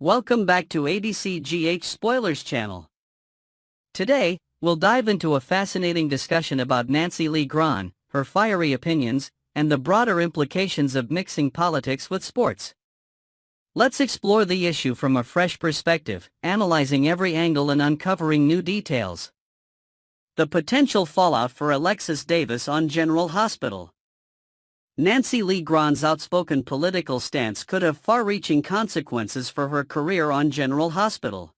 Welcome back to ABCGH Spoilers channel. Today, we'll dive into a fascinating discussion about Nancy Lee Grahn, her fiery opinions, and the broader implications of mixing politics with sports. Let's explore the issue from a fresh perspective, analyzing every angle and uncovering new details. The potential fallout for Alexis Davis on General Hospital. Nancy Lee Grahn's outspoken political stance could have far-reaching consequences for her career on General Hospital.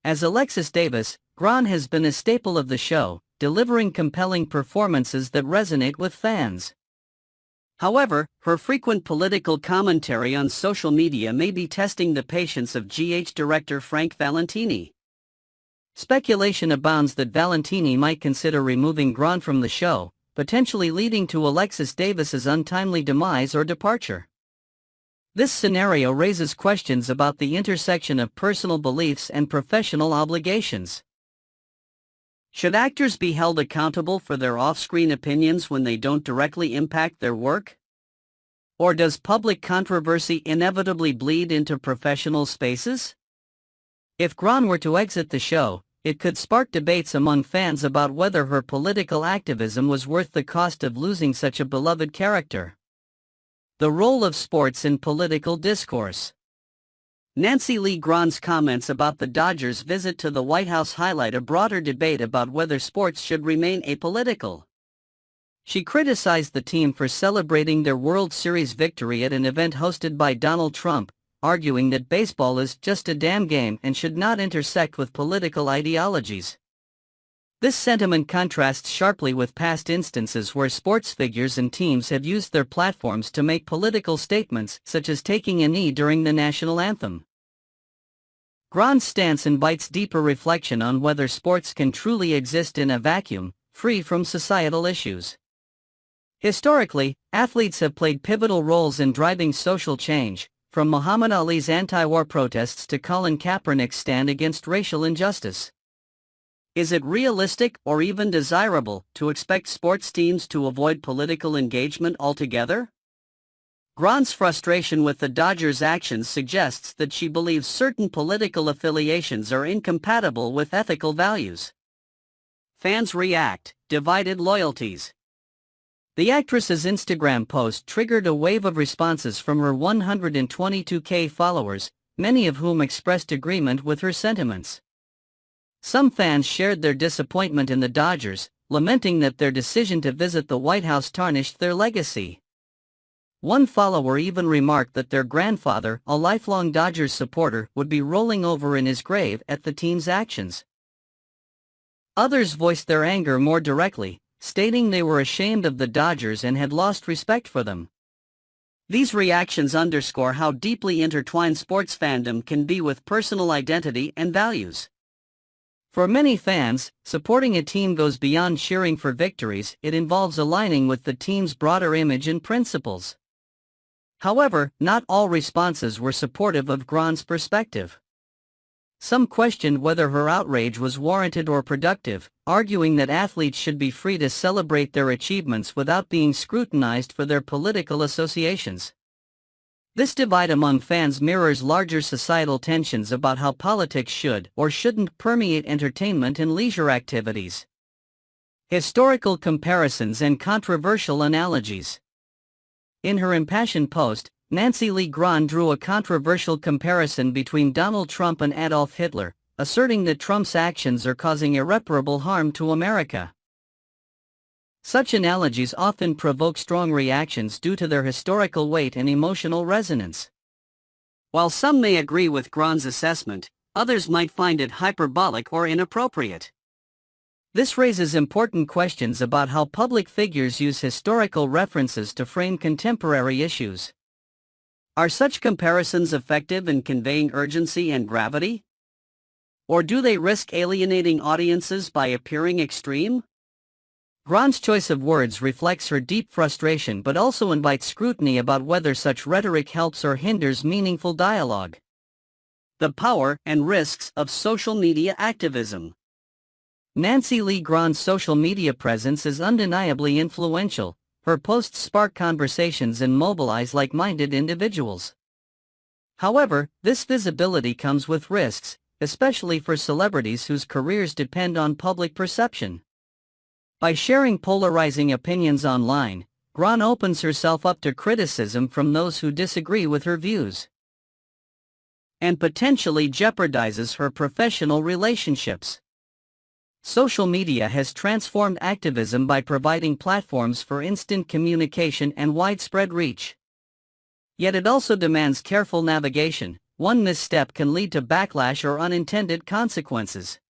As Alexis Davis, Grahn has been a staple of the show, delivering compelling performances that resonate with fans. However, her frequent political commentary on social media may be testing the patience of GH director Frank Valentini. Speculation abounds that Valentini might consider removing Grahn from the show, potentially leading to Alexis Davis's untimely demise or departure. This scenario raises questions about the intersection of personal beliefs and professional obligations. Should actors be held accountable for their off-screen opinions when they don't directly impact their work? Or does public controversy inevitably bleed into professional spaces? If Grahn were to exit the show, it could spark debates among fans about whether her political activism was worth the cost of losing such a beloved character. The role of sports in political discourse. Nancy Lee Grahn's comments about the Dodgers' visit to the White House highlight a broader debate about whether sports should remain apolitical. She criticized the team for celebrating their World Series victory at an event hosted by Donald Trump, arguing that baseball is just a damn game and should not intersect with political ideologies. This sentiment contrasts sharply with past instances where sports figures and teams have used their platforms to make political statements, such as taking a knee during the national anthem. Grahn's stance invites deeper reflection on whether sports can truly exist in a vacuum, free from societal issues. Historically, athletes have played pivotal roles in driving social change, from Muhammad Ali's anti-war protests to Colin Kaepernick's stand against racial injustice. Is it realistic or even desirable to expect sports teams to avoid political engagement altogether? Grahn's frustration with the Dodgers' actions suggests that she believes certain political affiliations are incompatible with ethical values. Fans react, divided loyalties. The actress's Instagram post triggered a wave of responses from her 122K followers, many of whom expressed agreement with her sentiments. Some fans shared their disappointment in the Dodgers, lamenting that their decision to visit the White House tarnished their legacy. One follower even remarked that their grandfather, a lifelong Dodgers supporter, would be rolling over in his grave at the team's actions. Others voiced their anger more directly, stating they were ashamed of the Dodgers and had lost respect for them. These reactions underscore how deeply intertwined sports fandom can be with personal identity and values. For many fans, supporting a team goes beyond cheering for victories. It involves aligning with the team's broader image and principles. However, not all responses were supportive of Grahn's perspective. Some questioned whether her outrage was warranted or productive, arguing that athletes should be free to celebrate their achievements without being scrutinized for their political associations. This divide among fans mirrors larger societal tensions about how politics should or shouldn't permeate entertainment and leisure activities. Historical comparisons and controversial analogies. In her impassioned post, Nancy Lee Grahn drew a controversial comparison between Donald Trump and Adolf Hitler, asserting that Trump's actions are causing irreparable harm to America. Such analogies often provoke strong reactions due to their historical weight and emotional resonance. While some may agree with Grahn's assessment, others might find it hyperbolic or inappropriate. This raises important questions about how public figures use historical references to frame contemporary issues. Are such comparisons effective in conveying urgency and gravity? Or do they risk alienating audiences by appearing extreme? Grahn's choice of words reflects her deep frustration but also invites scrutiny about whether such rhetoric helps or hinders meaningful dialogue. The power and risks of social media activism. Nancy Lee Grahn's social media presence is undeniably influential. Her posts spark conversations and mobilize like-minded individuals. However, this visibility comes with risks, especially for celebrities whose careers depend on public perception. By sharing polarizing opinions online, Grahn opens herself up to criticism from those who disagree with her views, and potentially jeopardizes her professional relationships. Social media has transformed activism by providing platforms for instant communication and widespread reach. Yet it also demands careful navigation. One misstep can lead to backlash or unintended consequences.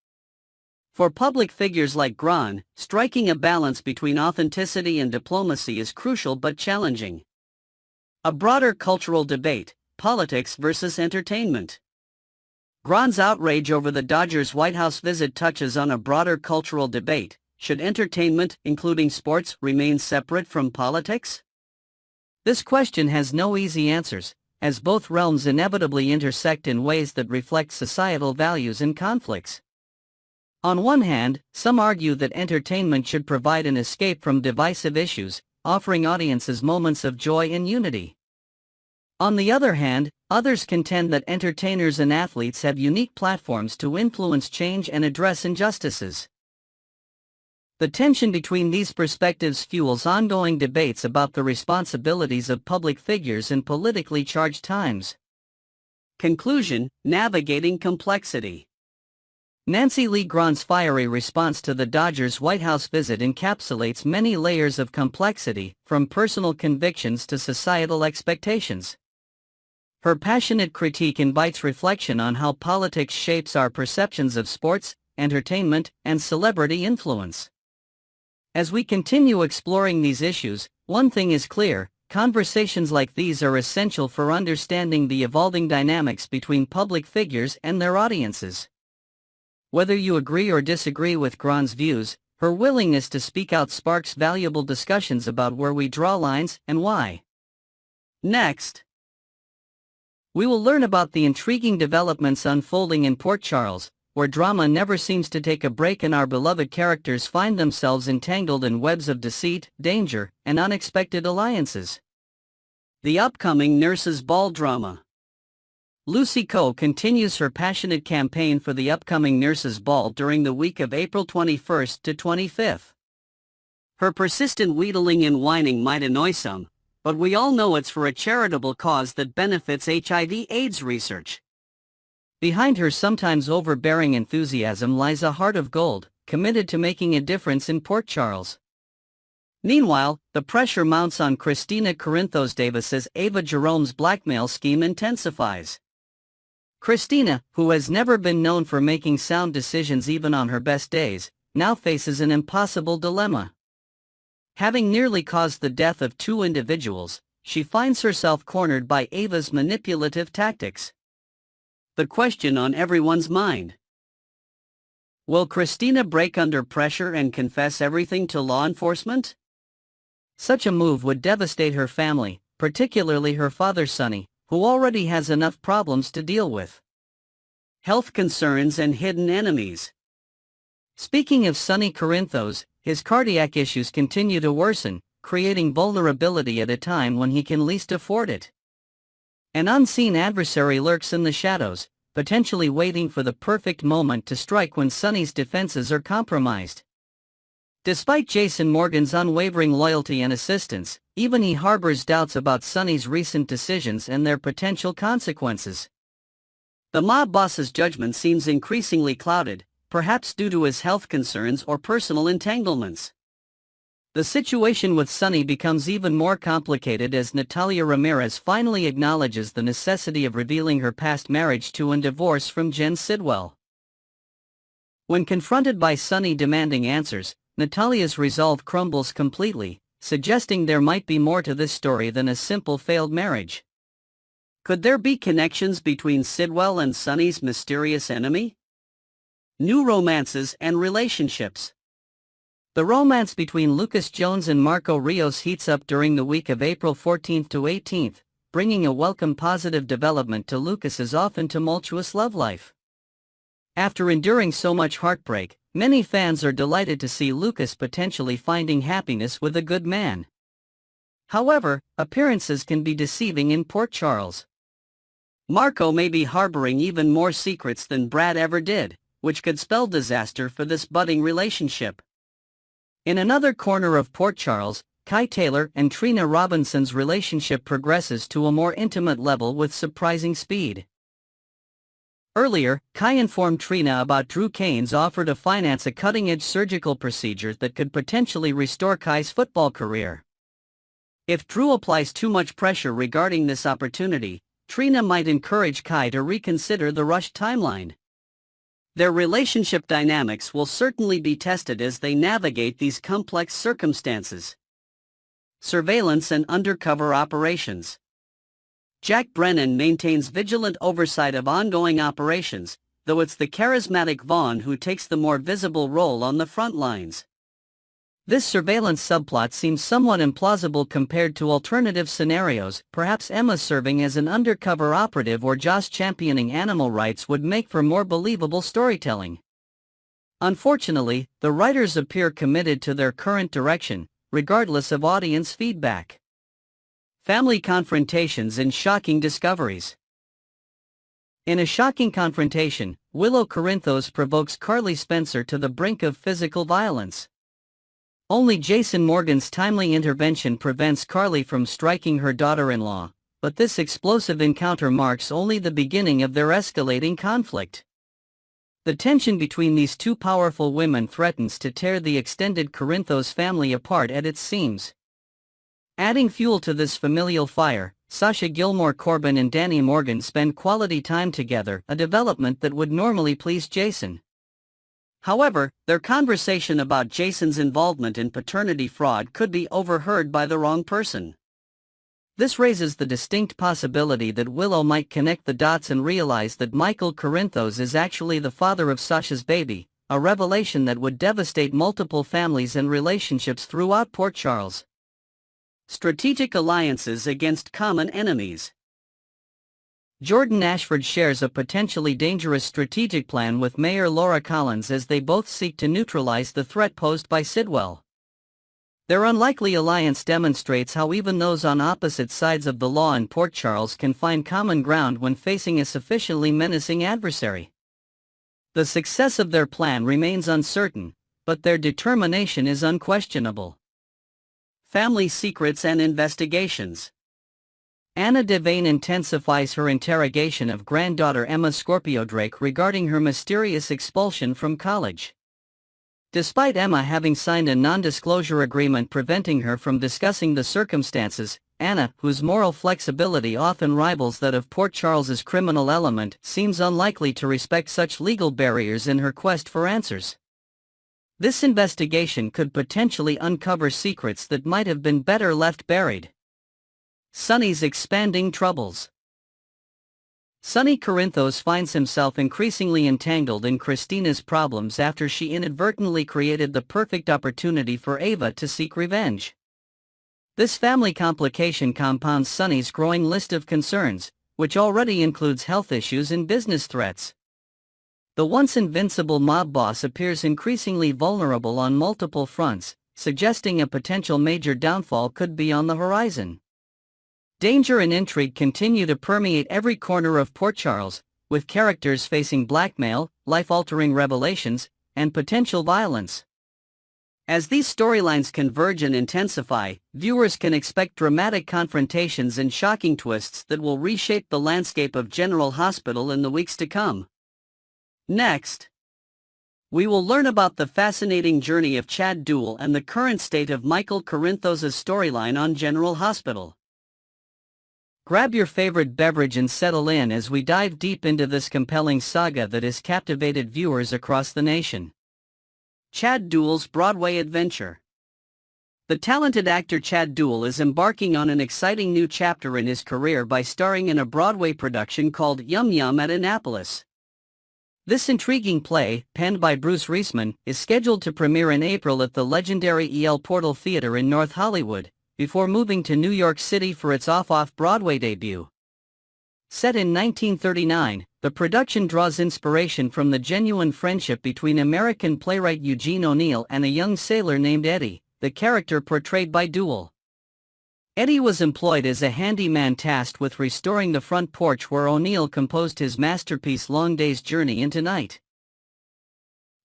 For public figures like Grahn, striking a balance between authenticity and diplomacy is crucial but challenging. A broader cultural debate: politics versus entertainment. Grahn's outrage over the Dodgers' White House visit touches on a broader cultural debate: should entertainment, including sports, remain separate from politics? This question has no easy answers, as both realms inevitably intersect in ways that reflect societal values and conflicts. On one hand, some argue that entertainment should provide an escape from divisive issues, offering audiences moments of joy and unity. On the other hand, others contend that entertainers and athletes have unique platforms to influence change and address injustices. The tension between these perspectives fuels ongoing debates about the responsibilities of public figures in politically charged times. Conclusion: navigating complexity. Nancy Lee Grahn's fiery response to the Dodgers' White House visit encapsulates many layers of complexity, from personal convictions to societal expectations. Her passionate critique invites reflection on how politics shapes our perceptions of sports, entertainment, and celebrity influence. As we continue exploring these issues, one thing is clear: conversations like these are essential for understanding the evolving dynamics between public figures and their audiences. Whether you agree or disagree with Grahn's views, her willingness to speak out sparks valuable discussions about where we draw lines and why. Next, we will learn about the intriguing developments unfolding in Port Charles, where drama never seems to take a break and our beloved characters find themselves entangled in webs of deceit, danger, and unexpected alliances. The upcoming Nurses' Ball drama. Lucy Coe continues her passionate campaign for the upcoming Nurses' Ball during the week of April 21st to 25th. Her persistent wheedling and whining might annoy some, but we all know it's for a charitable cause that benefits HIV/AIDS research. Behind her sometimes overbearing enthusiasm lies a heart of gold, committed to making a difference in Port Charles. Meanwhile, the pressure mounts on Christina Corinthos Davis's Ava Jerome's blackmail scheme intensifies. Christina, who has never been known for making sound decisions even on her best days, now faces an impossible dilemma. Having nearly caused the death of two individuals, she finds herself cornered by Ava's manipulative tactics. The question on everyone's mind: will Christina break under pressure and confess everything to law enforcement? Such a move would devastate her family, particularly her father Sonny, who already has enough problems to deal with. Health concerns and hidden enemies. Speaking of Sonny Corinthos, his cardiac issues continue to worsen, creating vulnerability at a time when he can least afford it. An unseen adversary lurks in the shadows, potentially waiting for the perfect moment to strike when Sonny's defenses are compromised. Despite Jason Morgan's unwavering loyalty and assistance, even he harbors doubts about Sonny's recent decisions and their potential consequences. The mob boss's judgment seems increasingly clouded, perhaps due to his health concerns or personal entanglements. The situation with Sonny becomes even more complicated as Natalia Ramirez finally acknowledges the necessity of revealing her past marriage to and divorce from Jen Sidwell. When confronted by Sonny demanding answers, Natalia's resolve crumbles completely, suggesting there might be more to this story than a simple failed marriage. Could there be connections between Sidwell and Sonny's mysterious enemy? New romances and relationships. The romance between Lucas Jones and Marco Rios heats up during the week of April 14th to 18th, bringing a welcome positive development to Lucas's often tumultuous love life. After enduring so much heartbreak, many fans are delighted to see Lucas potentially finding happiness with a good man. However, appearances can be deceiving in Port Charles. Marco may be harboring even more secrets than Brad ever did, which could spell disaster for this budding relationship. In another corner of Port Charles, Kai Taylor and Trina Robinson's relationship progresses to a more intimate level with surprising speed. Earlier, Kai informed Trina about Drew Kane's offer to finance a cutting-edge surgical procedure that could potentially restore Kai's football career. If Drew applies too much pressure regarding this opportunity, Trina might encourage Kai to reconsider the rushed timeline. Their relationship dynamics will certainly be tested as they navigate these complex circumstances. Surveillance and undercover operations. Jack Brennan maintains vigilant oversight of ongoing operations, though it's the charismatic Vaughn who takes the more visible role on the front lines. This surveillance subplot seems somewhat implausible compared to alternative scenarios. Perhaps Emma serving as an undercover operative or Joss championing animal rights would make for more believable storytelling. Unfortunately, the writers appear committed to their current direction, regardless of audience feedback. Family confrontations and shocking discoveries. In a shocking confrontation, Willow Corinthos provokes Carly Spencer to the brink of physical violence. Only Jason Morgan's timely intervention prevents Carly from striking her daughter-in-law, but this explosive encounter marks only the beginning of their escalating conflict. The tension between these two powerful women threatens to tear the extended Corinthos family apart at its seams. Adding fuel to this familial fire, Sasha Gilmore Corbin and Danny Morgan spend quality time together, a development that would normally please Jason. However, their conversation about Jason's involvement in paternity fraud could be overheard by the wrong person. This raises the distinct possibility that Willow might connect the dots and realize that Michael Corinthos is actually the father of Sasha's baby, a revelation that would devastate multiple families and relationships throughout Port Charles. Strategic alliances against common enemies. Jordan Ashford shares a potentially dangerous strategic plan with Mayor Laura Collins as they both seek to neutralize the threat posed by Sidwell. Their unlikely alliance demonstrates how even those on opposite sides of the law in Port Charles can find common ground when facing a sufficiently menacing adversary. The success of their plan remains uncertain, but their determination is unquestionable. Family secrets and investigations. Anna Devane intensifies her interrogation of granddaughter Emma Scorpio Drake regarding her mysterious expulsion from college. Despite Emma having signed a non-disclosure agreement preventing her from discussing the circumstances, Anna, whose moral flexibility often rivals that of Port Charles's criminal element, seems unlikely to respect such legal barriers in her quest for answers. This investigation could potentially uncover secrets that might have been better left buried. Sonny's expanding troubles. Sonny Corinthos finds himself increasingly entangled in Christina's problems after she inadvertently created the perfect opportunity for Ava to seek revenge. This family complication compounds Sonny's growing list of concerns, which already includes health issues and business threats. The once invincible mob boss appears increasingly vulnerable on multiple fronts, suggesting a potential major downfall could be on the horizon. Danger and intrigue continue to permeate every corner of Port Charles, with characters facing blackmail, life-altering revelations, and potential violence. As these storylines converge and intensify, viewers can expect dramatic confrontations and shocking twists that will reshape the landscape of General Hospital in the weeks to come. Next, we will learn about the fascinating journey of Chad Duell and the current state of Michael Corinthos' storyline on General Hospital. Grab your favorite beverage and settle in as we dive deep into this compelling saga that has captivated viewers across the nation. Chad Duell's Broadway adventure. The talented actor Chad Duell is embarking on an exciting new chapter in his career by starring in a Broadway production called Yum Yum at Annapolis. This intriguing play, penned by Bruce Reisman, is scheduled to premiere in April at the legendary El Portal Theater in North Hollywood, before moving to New York City for its off-Broadway debut. Set in 1939, the production draws inspiration from the genuine friendship between American playwright Eugene O'Neill and a young sailor named Eddie, the character portrayed by Duell. Eddie was employed as a handyman tasked with restoring the front porch where O'Neill composed his masterpiece Long Day's Journey into Night.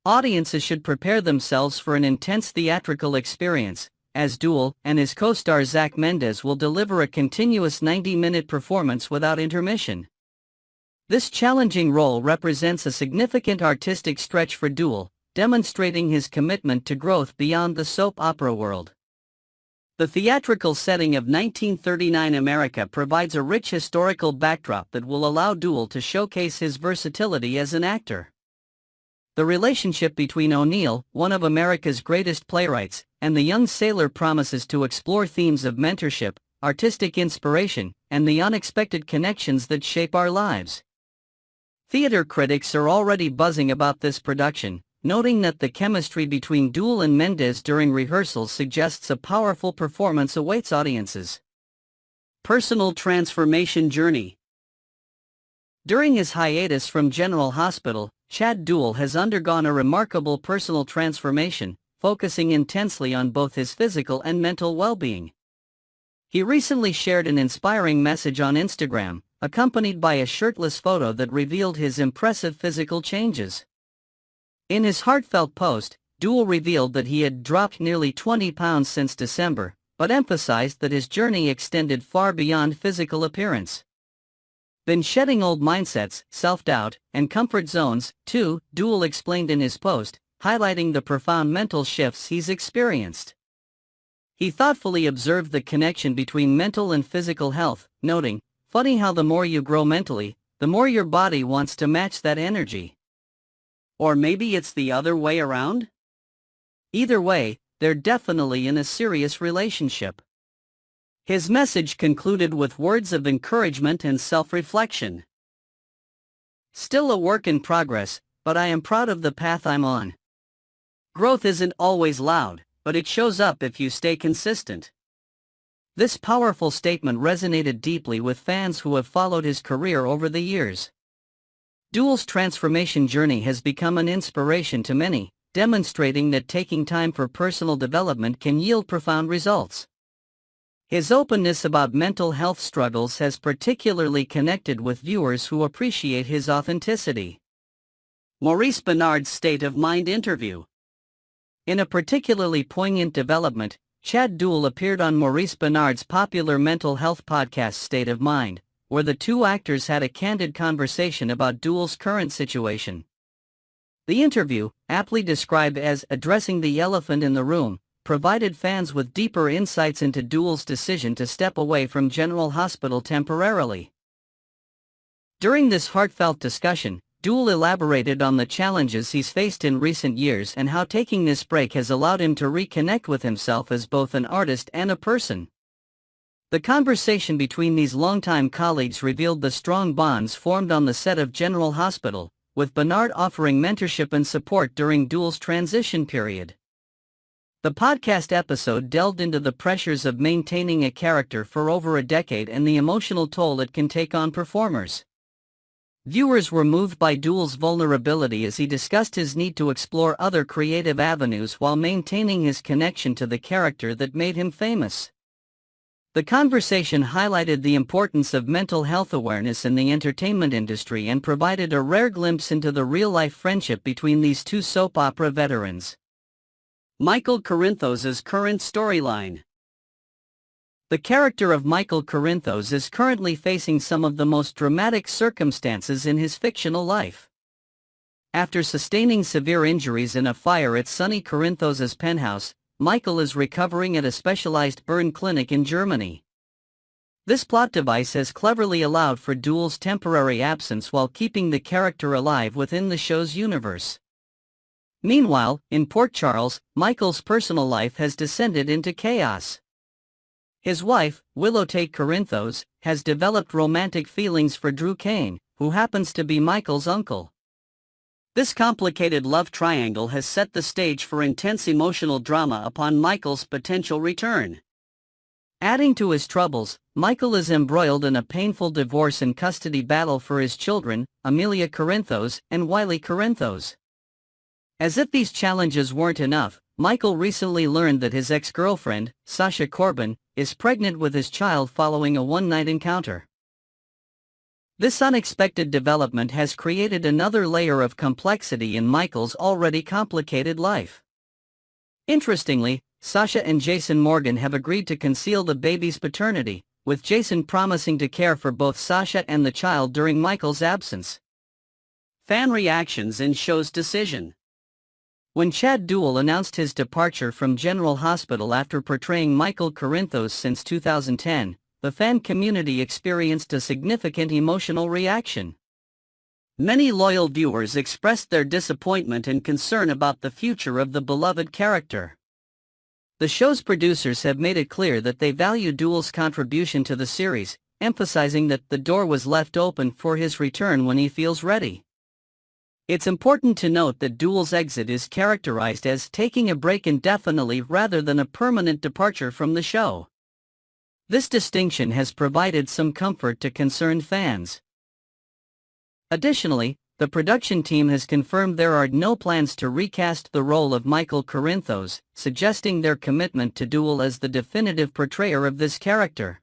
Audiences should prepare themselves for an intense theatrical experience, as Duell and his co-star Zach Mendes will deliver a continuous 90-minute performance without intermission. This challenging role represents a significant artistic stretch for Duell, demonstrating his commitment to growth beyond the soap opera world. The theatrical setting of 1939 America provides a rich historical backdrop that will allow Duell to showcase his versatility as an actor. The relationship between O'Neill, one of America's greatest playwrights, and the young sailor promises to explore themes of mentorship, artistic inspiration, and the unexpected connections that shape our lives. Theater critics are already buzzing about this production, noting that the chemistry between Duell and Mendes during rehearsals suggests a powerful performance awaits audiences. Personal transformation journey. During his hiatus from General Hospital, Chad Duell has undergone a remarkable personal transformation, focusing intensely on both his physical and mental well-being. He recently shared an inspiring message on Instagram, accompanied by a shirtless photo that revealed his impressive physical changes. In his heartfelt post, Duell revealed that he had dropped nearly 20 pounds since December, but emphasized that his journey extended far beyond physical appearance. Been shedding old mindsets, self-doubt, and comfort zones, too, Duell explained in his post, highlighting the profound mental shifts he's experienced. He thoughtfully observed the connection between mental and physical health, noting, "Funny how the more you grow mentally, the more your body wants to match that energy." Or maybe it's the other way around? Either way, they're definitely in a serious relationship. His message concluded with words of encouragement and self-reflection. "Still a work in progress, but I am proud of the path I'm on. Growth isn't always loud, but it shows up if you stay consistent." This powerful statement resonated deeply with fans who have followed his career over the years. Duell's transformation journey has become an inspiration to many, demonstrating that taking time for personal development can yield profound results. His openness about mental health struggles has particularly connected with viewers who appreciate his authenticity. Maurice Benard's State of Mind interview. In a particularly poignant development, Chad Duell appeared on Maurice Benard's popular mental health podcast State of Mind, where the two actors had a candid conversation about Duell's current situation. The interview, aptly described as addressing the elephant in the room, provided fans with deeper insights into Duell's decision to step away from General Hospital temporarily. During this heartfelt discussion, Duell elaborated on the challenges he's faced in recent years and how taking this break has allowed him to reconnect with himself as both an artist and a person. The conversation between these longtime colleagues revealed the strong bonds formed on the set of General Hospital, with Benard offering mentorship and support during Duell's transition period. The podcast episode delved into the pressures of maintaining a character for over a decade and the emotional toll it can take on performers. Viewers were moved by Duell's vulnerability as he discussed his need to explore other creative avenues while maintaining his connection to the character that made him famous. The conversation highlighted the importance of mental health awareness in the entertainment industry and provided a rare glimpse into the real-life friendship between these two soap opera veterans. Michael Corinthos' current storyline. The character of Michael Corinthos is currently facing some of the most dramatic circumstances in his fictional life. After sustaining severe injuries in a fire at Sonny Corinthos' penthouse, Michael is recovering at a specialized burn clinic in Germany. This plot device has cleverly allowed for Duell's temporary absence while keeping the character alive within the show's universe. Meanwhile, in Port Charles, Michael's personal life has descended into chaos. His wife, Willow Tate Corinthos, has developed romantic feelings for Drew Kane, who happens to be Michael's uncle. This complicated love triangle has set the stage for intense emotional drama upon Michael's potential return. Adding to his troubles, Michael is embroiled in a painful divorce and custody battle for his children, Amelia Corinthos and Wiley Corinthos. As if these challenges weren't enough, Michael recently learned that his ex-girlfriend, Sasha Corbin, is pregnant with his child following a one-night encounter. This unexpected development has created another layer of complexity in Michael's already complicated life. Interestingly, Sasha and Jason Morgan have agreed to conceal the baby's paternity, with Jason promising to care for both Sasha and the child during Michael's absence. Fan reactions and show's decision. When Chad Duell announced his departure from General Hospital after portraying Michael Corinthos since 2010, the fan community experienced a significant emotional reaction. Many loyal viewers expressed their disappointment and concern about the future of the beloved character. The show's producers have made it clear that they value Duell's contribution to the series, emphasizing that the door was left open for his return when he feels ready. It's important to note that Duell's exit is characterized as taking a break indefinitely rather than a permanent departure from the show. This distinction has provided some comfort to concerned fans. Additionally, the production team has confirmed there are no plans to recast the role of Michael Corinthos, suggesting their commitment to Duell as the definitive portrayer of this character.